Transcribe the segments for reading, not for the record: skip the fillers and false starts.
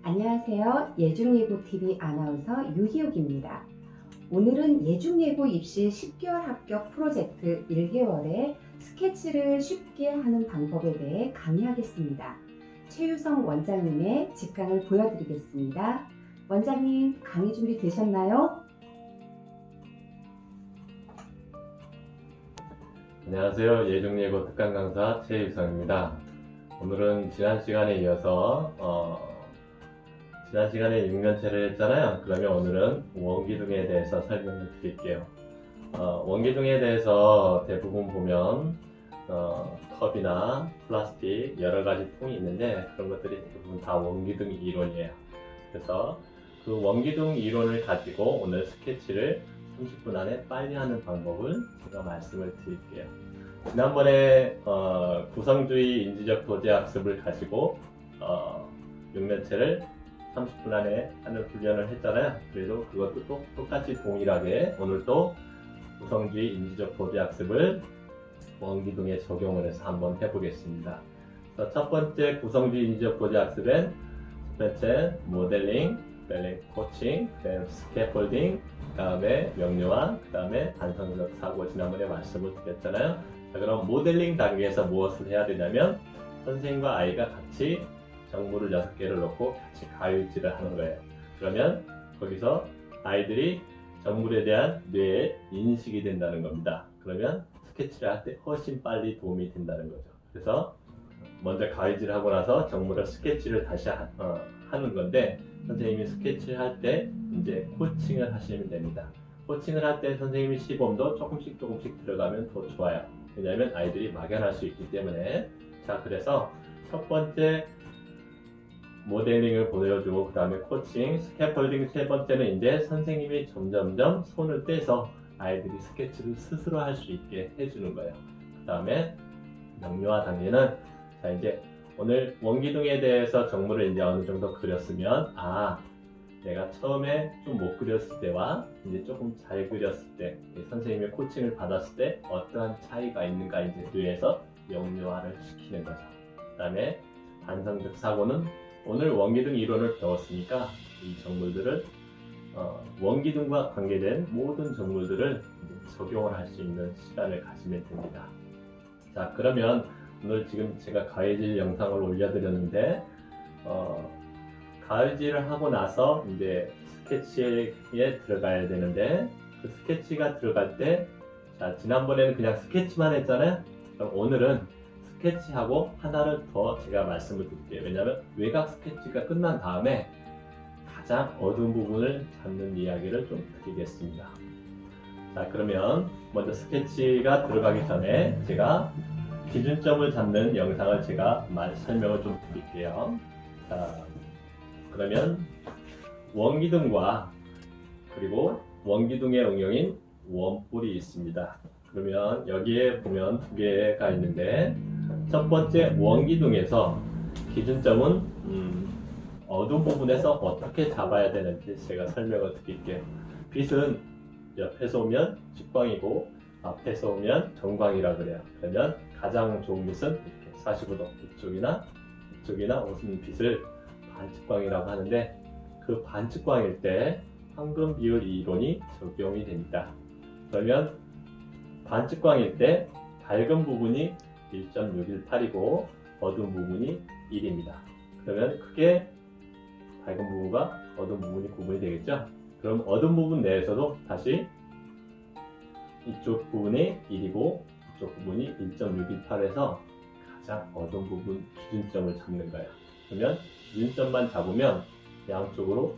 안녕하세요. 예중예고TV 아나운서 유희옥입니다. 오늘은 예중예고 입시 10개월 합격 프로젝트 1개월에 스케치를 쉽게 하는 방법에 대해 강의하겠습니다. 최유성 원장님의 직강을 보여드리겠습니다. 원장님, 강의 준비 되셨나요? 안녕하세요. 예중예고 특강 강사 최유성입니다. 오늘은 지난 시간에 이어서 지난 시간에 6년체를 했잖아요. 그러면 오늘은 원기둥에 대해서 설명을 드릴게요. 원기둥에 대해서 대부분 보면 컵이나 플라스틱 여러가지 통이 있는데 그런 것들이 대부분 다 원기둥 이론이에요. 그래서 그 원기둥 이론을 가지고 오늘 스케치를 30분 안에 빨리 하는 방법을 제가 말씀을 드릴게요. 지난번에 구성주의 인지적 도제 학습을 가지고 6년체를 30분 안에 하는 훈련을 했잖아요. 그래도 그것도 똑같이 동일하게 오늘도 구성주의 인지적 도제 학습을 원기둥에 적용을 해서 한번 해보겠습니다. 그래서 첫 번째 구성주의 인지적 도제 학습엔 첫 번째 모델링, 코칭, 스캐폴딩, 그 다음에 명료화, 그 다음에 반성적 사고 지난번에 말씀을 드렸잖아요. 자, 그럼 모델링 단계에서 무엇을 해야 되냐면 선생님과 아이가 같이 정물을 6개를 넣고 같이 가위질을 하는 거예요. 그러면 거기서 아이들이 정물에 대한 뇌의 인식이 된다는 겁니다. 그러면 스케치를 할 때 훨씬 빨리 도움이 된다는 거죠. 그래서 먼저 가위질을 하고 나서 정물을 스케치를 다시 하는 건데 선생님이 스케치를 할 때 이제 코칭을 하시면 됩니다. 코칭을 할 때 선생님이 시범도 조금씩 들어가면 더 좋아요. 왜냐하면 아이들이 막연할 수 있기 때문에. 자, 그래서 첫 번째 모델링을 보여주고 그 다음에 코칭, 스캐폴딩 세 번째는 이제 선생님이 점점점 손을 떼서 아이들이 스케치를 스스로 할 수 있게 해주는 거예요. 그 다음에 명료화 단계는 자 이제 오늘 원기둥에 대해서 정물을 이제 어느 정도 그렸으면 내가 처음에 좀 못 그렸을 때와 이제 조금 잘 그렸을 때 선생님의 코칭을 받았을 때 어떠한 차이가 있는가 이제 뇌에서 명료화를 시키는 거죠. 그 다음에 반성적 사고는 오늘 원기둥 이론을 배웠으니까 이 정물들을 원기둥과 관계된 모든 정물들을 이제 적용을 할 수 있는 시간을 가지면 됩니다. 자, 그러면 오늘 지금 제가 가위질 영상을 올려드렸는데 가위질을 하고 나서 이제 스케치에 들어가야 되는데 그 스케치가 들어갈 때 자, 지난번에는 그냥 스케치만 했잖아요. 그럼 오늘은 스케치하고 하나를 더 제가 말씀을 드릴게요. 왜냐하면 외곽 스케치가 끝난 다음에 가장 어두운 부분을 잡는 이야기를 좀 드리겠습니다. 자, 그러면 먼저 스케치가 들어가기 전에 제가 기준점을 잡는 영상을 제가 설명을 좀 드릴게요. 자, 그러면 원기둥과 그리고 원기둥의 응용인 원뿔이 있습니다. 그러면 여기에 보면 두 개가 있는데 첫 번째 원기둥에서 기준점은 어두운 부분에서 어떻게 잡아야 되는지 제가 설명을 드릴게요. 빛은 옆에서 오면 직광이고 앞에서 오면 정광이라 그래요. 그러면 가장 좋은 빛은 이렇게 45도 이쪽이나 무슨 빛을 반측광이라고 하는데 그 반측광일 때 황금 비율 이론이 적용이 됩니다. 그러면 반측광일 때 밝은 부분이 1.618이고 어두운 부분이 1입니다. 그러면 크게 밝은 부분과 어두운 부분이 구분이 되겠죠? 그럼 어두운 부분 내에서도 다시 이쪽 부분이 1이고 이쪽 부분이 1.618에서 가장 어두운 부분 기준점을 잡는 거예요. 그러면 기준점만 잡으면 양쪽으로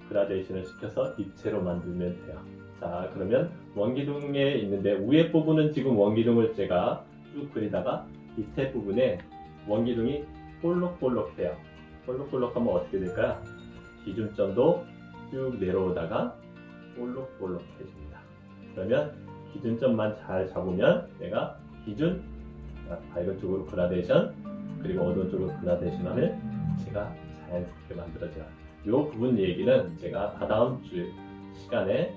그라데이션을 시켜서 입체로 만들면 돼요. 자, 그러면 원기둥에 있는데 위에 부분은 지금 원기둥을 제가 쭉 그리다가 밑에 부분에 원기둥이 볼록볼록해요. 볼록볼록하면 어떻게 될까요? 기준점도 쭉 내려오다가 볼록볼록해집니다. 그러면 기준점만 잘 잡으면 내가 기준 밝은 쪽으로 그라데이션 그리고 어두운 쪽으로 그라데이션 하면 제가 자연스럽게 만들어져요. 이 부분 얘기는 제가 다다음 주 시간에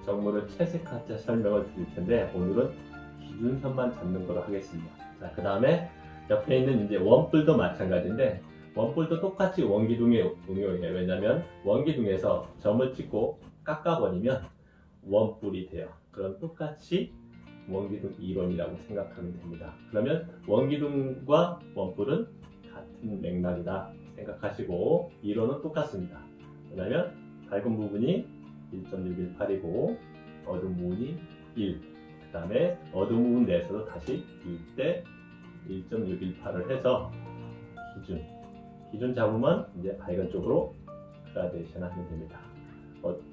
정물을 채색할 때 설명을 드릴 텐데 오늘은 기준선만 잡는 거로 하겠습니다. 자, 그 다음에 옆에 있는 이제 원뿔도 마찬가지인데 원뿔도 똑같이 원기둥에 응용해요. 왜냐면 원기둥에서 점을 찍고 깎아버리면 원뿔이 돼요. 그럼 똑같이 원기둥 이론이라고 생각하면 됩니다. 그러면 원기둥과 원뿔은 같은 맥락이다 생각하시고 이론은 똑같습니다. 왜냐면 밝은 부분이 1.618이고 어두운 부분이 1, 그 다음에 어두운 부분 내에서도 다시 1대 1.618을 해서 기준 잡으면 이제 밝은 쪽으로 그라데이션 하면 됩니다.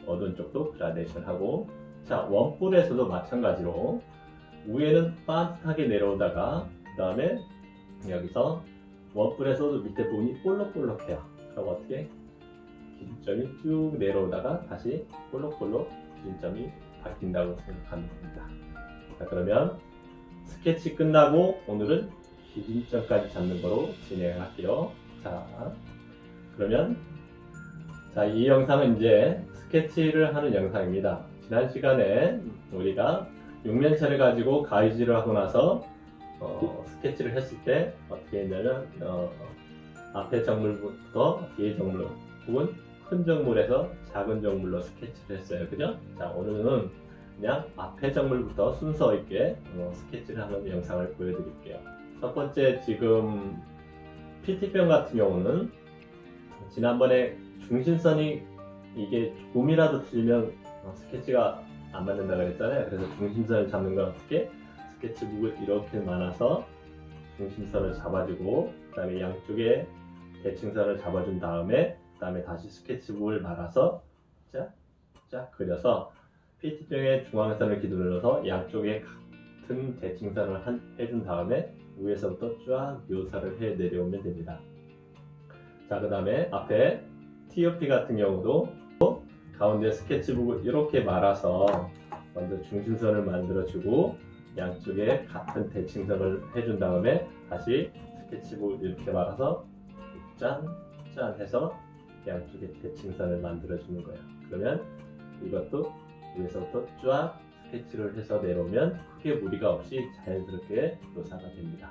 어두운 쪽도 그라데이션 하고, 자, 원뿔에서도 마찬가지로 위에는 반듯하게 내려오다가 그 다음에 여기서 원뿔에서도 밑에 부분이 볼록볼록해요. 그럼 어떻게? 기준점이 쭉 내려오다가 다시 볼록볼록 기준점이 바뀐다고 생각하면 됩니다. 자, 그러면 스케치 끝나고 오늘은 기준점까지 잡는 거로 진행할게요. 자, 그러면 이 영상은 이제 스케치를 하는 영상입니다. 지난 시간에 우리가 육면체를 가지고 가위질을 하고 나서 스케치를 했을 때 어떻게 했냐면 앞에 정물부터 뒤에 정물 혹은 큰 정물에서 작은 정물로 스케치를 했어요. 그죠? 자, 오늘은 그냥 앞에 정물부터 순서 있게 스케치를 하는 영상을 보여드릴게요. 첫 번째, 지금 PT병 같은 경우는 지난번에 중심선이 이게 조금이라도 틀리면 스케치가 안 맞는다 그랬잖아요. 그래서 중심선을 잡는 건 어떻게? 스케치북을 이렇게 말아서 중심선을 잡아주고 그 다음에 양쪽에 대칭선을 잡아준 다음에 그 다음에 다시 스케치북을 말아서 쫙 그려서 PT병의 중앙선을 기준으로 해서 양쪽에 같은 대칭선을 해준 다음에 위에서부터 쫙 묘사를 해 내려오면 됩니다. 자, 그 다음에 앞에 TOP 같은 경우도 가운데 스케치북을 이렇게 말아서 먼저 중심선을 만들어주고 양쪽에 같은 대칭선을 해준 다음에 다시 스케치북을 이렇게 말아서 짠 해서 양쪽에 대칭선을 만들어주는 거예요. 그러면 이것도 위에서부터 쫙 스케치를 해서 내려오면 크게 무리가 없이 자연스럽게 묘사가 됩니다.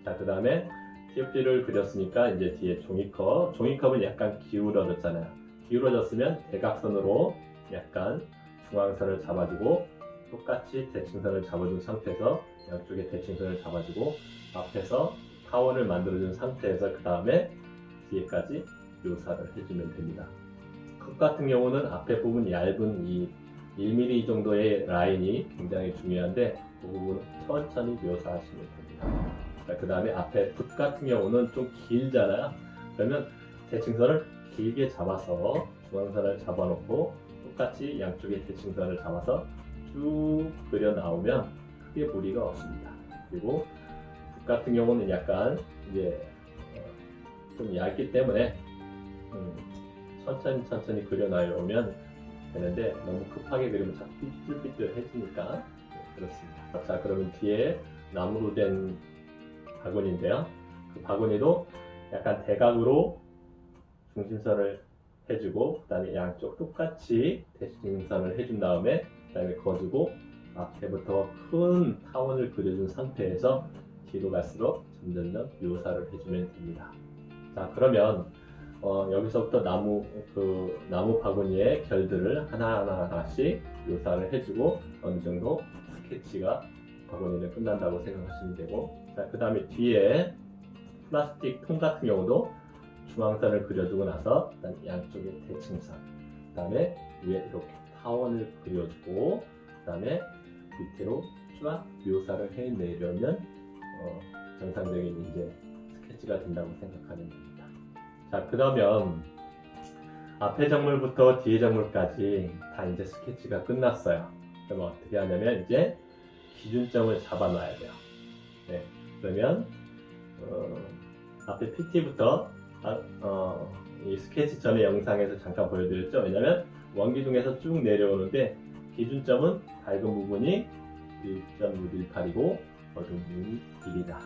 자, 그 다음에 TOP를 그렸으니까 이제 뒤에 종이컵은 약간 기울어졌잖아요. 기울어졌으면 대각선으로 약간 중앙선을 잡아주고 똑같이 대칭선을 잡아준 상태에서 양쪽에 대칭선을 잡아주고 앞에서 타원을 만들어준 상태에서 그 다음에 뒤에까지 묘사를 해주면 됩니다. 컵 같은 경우는 앞에 부분 얇은 이 1mm 정도의 라인이 굉장히 중요한데 그 부분은 천천히 묘사하시면 됩니다. 그 다음에 앞에 붓 같은 경우는 좀 길잖아요. 그러면 대칭선을 길게 잡아서 중앙선을 잡아놓고 똑같이 양쪽에 대칭선을 잡아서 쭉 그려 나오면 크게 무리가 없습니다. 그리고 붓 같은 경우는 약간 이제 좀 얇기 때문에 천천히 그려 나오면 되는데 너무 급하게 그리면 자꾸 삐뚤삐뚤해지니까 그렇습니다. 자, 그러면 뒤에 나무로 된 바구니인데요. 그 바구니도 약간 대각으로 중심선을 해주고 그 다음에 양쪽 똑같이 대칭선을 해준 다음에 그 다음에 거주고 앞에부터 큰 타원을 그려준 상태에서 뒤로 갈수록 점점 묘사를 해주면 됩니다. 자, 그러면 여기서부터 나무 바구니의 결들을 하나씩 묘사를 해주고 어느 정도 스케치가 바구니는 끝난다고 생각하시면 되고, 자, 그 다음에 뒤에 플라스틱 통 같은 경우도 중앙선을 그려주고 나서 양쪽에 대칭선, 그 다음에 위에 이렇게 타원을 그려주고 그 다음에 밑으로 쫙 묘사를 해내려면 정상적인 이제 스케치가 된다고 생각하면 됩니다. 자, 그러면 앞에 정물부터 뒤에 정물까지 다 이제 스케치가 끝났어요. 그럼 어떻게 하냐면 이제 기준점을 잡아놔야 돼요. 네, 그러면 앞에 PT부터 이 스케치 전에 영상에서 잠깐 보여드렸죠. 왜냐면 원기둥에서 쭉 내려오는데 기준점은 밝은 부분이 1.618이고 어두운 부분이 1이다.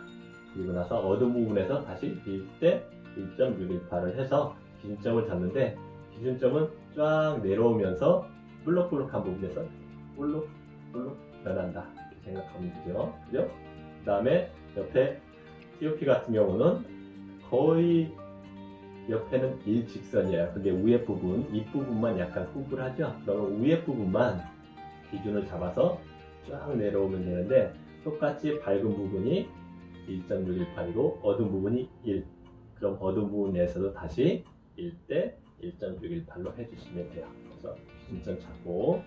그리고 나서 어두운 부분에서 다시 1대 1.618을 해서 기준점을 잡는데 기준점은 쫙 내려오면서 볼록볼록한 부분에서 볼록볼록 변한다. 이렇게 생각하면 되죠. 그죠? 그 다음에 옆에 TOP 같은 경우는 거의 옆에는 일직선이에요. 근데 위에 부분, 이 부분만 약간 구불하죠. 그러면 위에 부분만 기준을 잡아서 쫙 내려오면 되는데, 똑같이 밝은 부분이 1.618이고 어두운 부분이 1. 그럼 어두운 부분에서도 다시 1대 1.618로 해주시면 돼요. 그래서 기준점 잡고,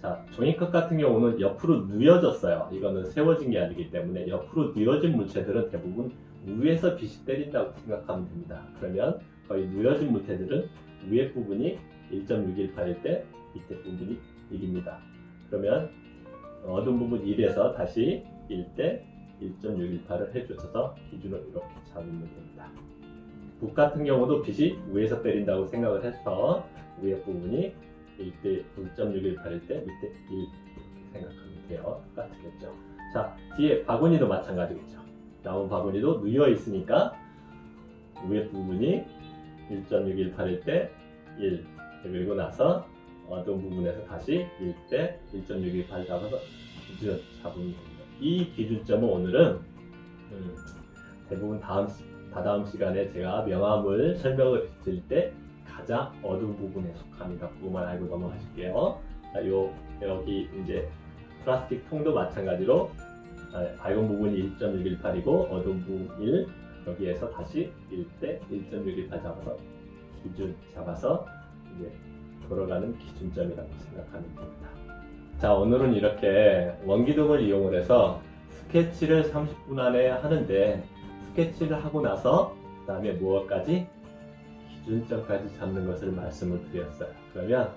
자, 종이컵 같은 경우는 옆으로 누워졌어요. 이거는 세워진 게 아니기 때문에 옆으로 누워진 물체들은 대부분 위에서 빛이 때린다고 생각하면 됩니다. 그러면 거의 누워진 물체들은 위에 부분이 1.618일 때 밑에 부분이 1입니다. 그러면 어두운 부분 1에서 다시 1대 1.618을 해주셔서 기준을 이렇게 잡으면 됩니다. 북 같은 경우도 빛이 위에서 때린다고 생각을 해서 위에 부분이 1대 1.618일 때 밑에 1 이렇게 생각하면 돼요. 똑같겠죠. 자, 뒤에 바구니도 마찬가지겠죠. 나온 바구니도 누워 있으니까 위에 부분이 1.618일 때 1, 그리고 나서 어두운 부분에서 다시 1대 1.618 잡아서 기준 잡으면 됩니다. 이 기준점은 오늘은 대부분 다다음 시간에 제가 명암을 설명을 드릴 때 가장 어두운 부분에 속합니다. 그것만 알고 넘어가실게요. 자, 여기 이제 플라스틱 통도 마찬가지로 밝은 부분이 1.618이고 어두운 부분 1, 여기에서 다시 1대 1.618 잡아서 기준 잡아서 이제 돌아가는 기준점이라고 생각하면 됩니다. 자, 오늘은 이렇게 원기둥을 이용을 해서 스케치를 30분 안에 하는데, 스케치를 하고 나서 그 다음에 무엇까지? 기준점까지 잡는 것을 말씀을 드렸어요. 그러면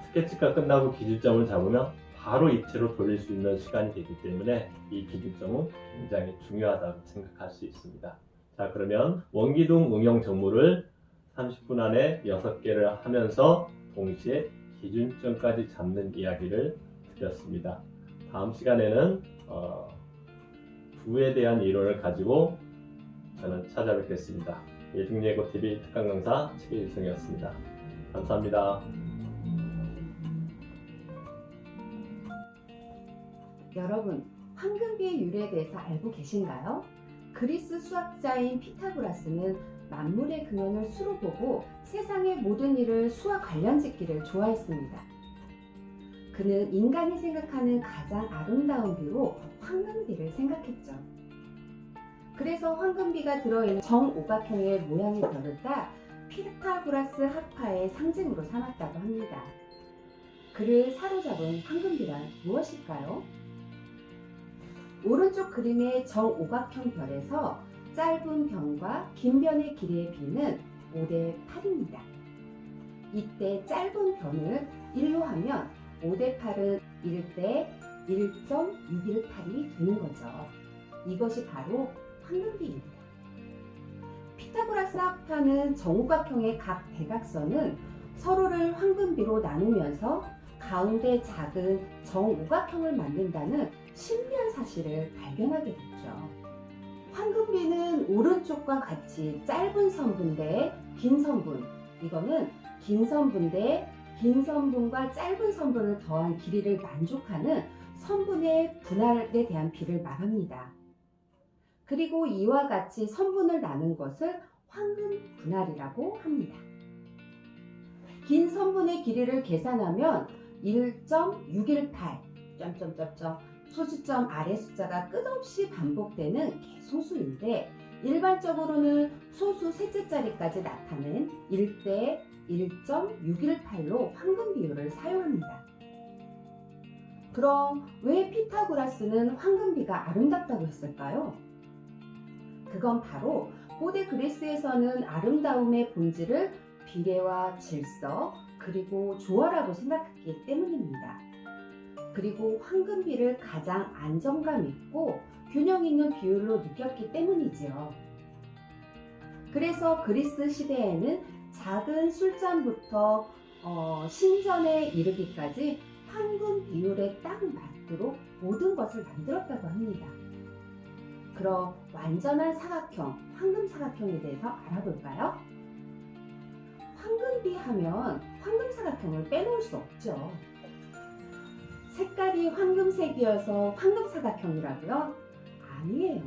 스케치가 끝나고 기준점을 잡으면 바로 입체로 돌릴 수 있는 시간이 되기 때문에 이 기준점은 굉장히 중요하다고 생각할 수 있습니다. 자, 그러면 원기둥 응용 정물을 30분 안에 6개를 하면서 동시에 기준점까지 잡는 이야기를 드렸습니다. 다음 시간에는 부에 대한 이론을 가지고 저는 찾아뵙겠습니다. 예중예고TV 특강 강사 최일성이었습니다. 감사합니다. 여러분, 황금비의 유래에 대해서 알고 계신가요? 그리스 수학자인 피타고라스는 만물의 근원을 수로 보고 세상의 모든 일을 수와 관련짓기를 좋아했습니다. 그는 인간이 생각하는 가장 아름다운 비로 황금비를 생각했죠. 그래서 황금비가 들어있는 정오각형의 모양의 별을 따 피타고라스 학파의 상징으로 삼았다고 합니다. 그를 사로잡은 황금비란 무엇일까요? 오른쪽 그림의 정오각형 별에서 짧은 변과 긴 변의 길이의 비는 5대 8입니다. 이때 짧은 변을 1로 하면 5대 8은 1대 1.618이 되는 거죠. 이것이 바로 황금비입니다. 피타고라스 학파는 정오각형의 각 대각선은 서로를 황금비로 나누면서 가운데 작은 정오각형을 만든다는 신비한 사실을 발견하게 됐죠. 황금비는 오른쪽과 같이 짧은 선분 대 긴 선분, 이거는 긴 선분 대 긴 선분과 짧은 선분을 더한 길이를 만족하는 선분의 분할에 대한 비를 말합니다. 그리고 이와 같이 선분을 나눈 것을 황금 분할이라고 합니다. 긴 선분의 길이를 계산하면 1.618 소수점 아래 숫자가 끝없이 반복되는 개소수인데, 일반적으로는 소수 셋째 자리까지 나타낸 1대 1.618로 황금 비율을 사용합니다. 그럼 왜 피타고라스는 황금비가 아름답다고 했을까요? 그건 바로 고대 그리스에서는 아름다움의 본질을 비례와 질서 그리고 조화라고 생각했기 때문입니다. 그리고 황금비를 가장 안정감 있고 균형 있는 비율로 느꼈기 때문이지요. 그래서 그리스 시대에는 작은 술잔부터 신전에 이르기까지 황금 비율에 딱 맞도록 모든 것을 만들었다고 합니다. 그럼 완전한 사각형, 황금 사각형에 대해서 알아볼까요? 황금비 하면 황금 사각형을 빼놓을 수 없죠. 색깔이 황금색이어서 황금 사각형이라고요? 아니에요.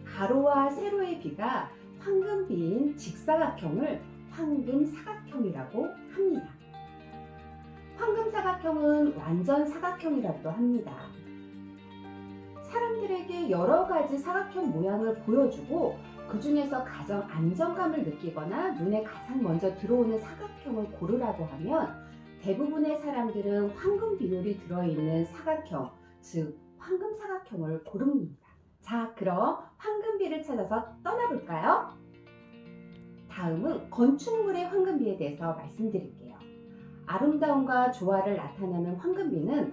가로와 세로의 비가 황금비인 직사각형을 황금사각형이라고 합니다. 황금사각형은 완전 사각형이라고도 합니다. 사람들에게 여러 가지 사각형 모양을 보여주고 그 중에서 가장 안정감을 느끼거나 눈에 가장 먼저 들어오는 사각형을 고르라고 하면 대부분의 사람들은 황금 비율이 들어있는 사각형, 즉 황금사각형을 고릅니다. 자, 그럼 황금비를 찾아서 떠나볼까요? 다음은 건축물의 황금비에 대해서 말씀드릴게요. 아름다움과 조화를 나타내는 황금비는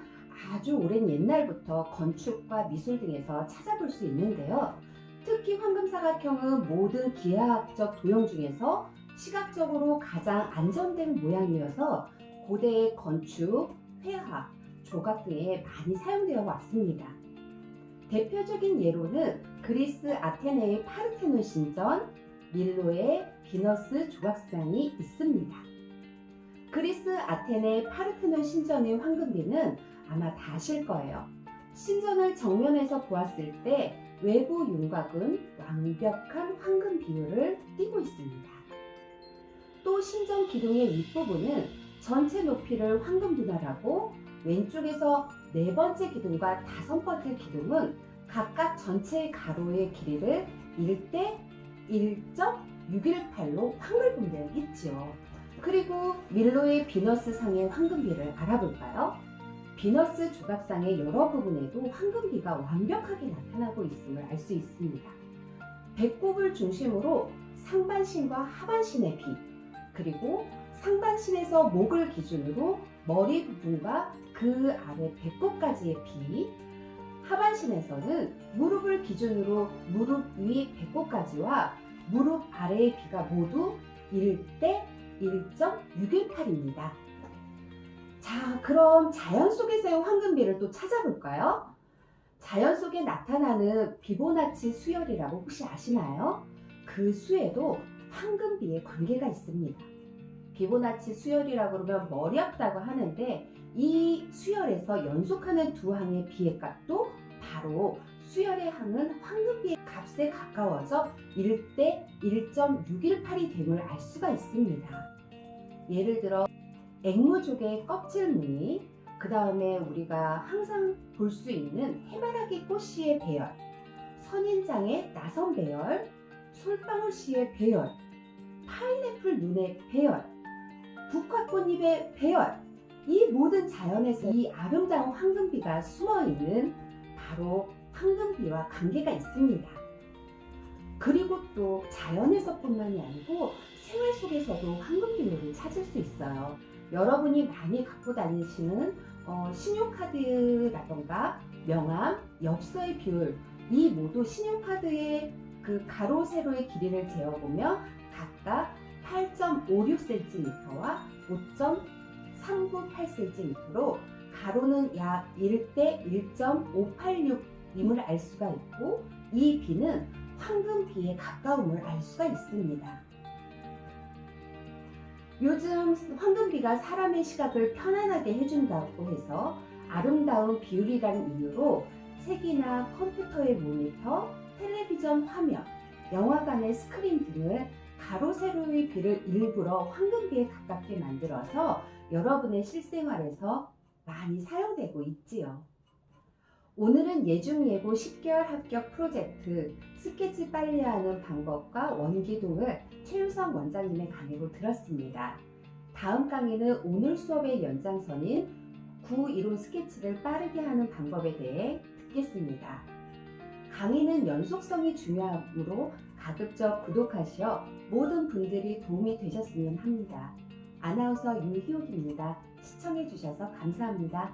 아주 오랜 옛날부터 건축과 미술 등에서 찾아볼 수 있는데요. 특히 황금사각형은 모든 기하학적 도형 중에서 시각적으로 가장 안정된 모양이어서 고대의 건축, 회화, 조각 등에 많이 사용되어 왔습니다. 대표적인 예로는 그리스 아테네의 파르테논 신전, 밀로의 비너스 조각상이 있습니다. 그리스 아테네 파르테논 신전의 황금비는 아마 다 아실 거예요. 신전을 정면에서 보았을 때 외부 윤곽은 완벽한 황금 비율을 띠고 있습니다. 또 신전 기둥의 윗부분은 전체 높이를 황금 분할하고 왼쪽에서 네 번째 기둥과 다섯 번째 기둥은 각각 전체 가로의 길이를 1대 1.618로 황금 분배했지요. 그리고 밀로의 비너스 상의 황금비를 알아볼까요? 비너스 조각상의 여러 부분에도 황금비가 완벽하게 나타나고 있음을 알 수 있습니다. 배꼽을 중심으로 상반신과 하반신의 비, 그리고 상반신에서 목을 기준으로 머리 부분과 그 아래 배꼽까지의 비, 하반신에서는 무릎을 기준으로 무릎 위 배꼽까지와 무릎 아래의 비가 모두 1대 1.618입니다. 자, 그럼 자연 속에서의 황금비를 또 찾아볼까요? 자연 속에 나타나는 피보나치 수열이라고 혹시 아시나요? 그 수에도 황금비의 관계가 있습니다. 피보나치 수열이라고 그러면 머리 아프다고 하는데 이 수열에서 연속하는 두 항의 비의 값도 바로 수열의 항은 황금비의 값에 가까워져 1대 1.618이 됨을 알 수가 있습니다. 예를 들어 앵무족의 껍질 무늬, 그 다음에 우리가 항상 볼 수 있는 해바라기 꽃씨의 배열, 선인장의 나선 배열, 솔방울씨의 배열, 파인애플 눈의 배열, 국화꽃잎의 배열, 이 모든 자연에서 이 아름다운 황금비가 숨어있는 바로 황금비와 관계가 있습니다. 그리고 또 자연에서뿐만이 아니고 생활 속에서도 황금비율을 찾을 수 있어요. 여러분이 많이 갖고 다니시는 신용카드라던가 명함, 엽서의 비율, 이 모두 신용카드의 그 가로 세로의 길이를 재어보면 각각 8.56cm와 5.398cm로 가로는 약 1대 1.586임을 알 수가 있고 이 비는 황금비에 가까움을 알 수가 있습니다. 요즘 황금비가 사람의 시각을 편안하게 해준다고 해서 아름다운 비율이라는 이유로 책이나 컴퓨터의 모니터, 텔레비전 화면, 영화관의 스크린 등을 가로 세로의 비를 일부러 황금비에 가깝게 만들어서 여러분의 실생활에서 많이 사용되고 있지요. 오늘은 예중예고 10개월 합격 프로젝트 스케치 빨리 하는 방법과 원기둥을 최유성 원장님의 강의로 들었습니다. 다음 강의는 오늘 수업의 연장선인 구이론 스케치를 빠르게 하는 방법에 대해 듣겠습니다. 강의는 연속성이 중요하므로 가급적 구독하시어 모든 분들이 도움이 되셨으면 합니다. 아나운서 유희옥입니다. 시청해 주셔서 감사합니다.